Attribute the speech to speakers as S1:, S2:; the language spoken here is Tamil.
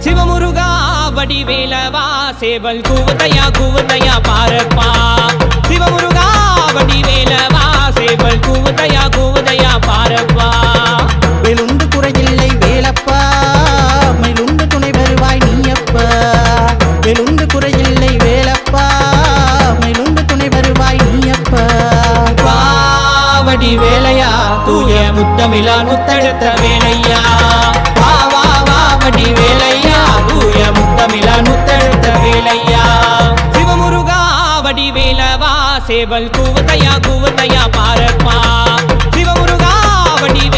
S1: சிவமுருகா வடிவேலவா சேவல் கூவதையா பாரப்பா சிவமுருகா வடிவேலவா சேவல் கூவதையா பாரப்பா
S2: வேலுண்டு குறையில்லை வேலப்பா மயிலுண்டு துணை வருவாய் நீயப்பா வேலுண்டு குறையில்லை வேலப்பா மயிலுண்டு துணை வருவாய் நீயப்பா
S1: வடிவேலையா தூய முத்தமிழால் முத்தெடுத்த வேலையா வடிவேலையா தூய முத்தமிழால் முத்தெடுத்த வேலையா சிவமுருகா வடிவேலவா சேவல் கூவதையா பாரப்பா சிவமுருகா வடிவேலவா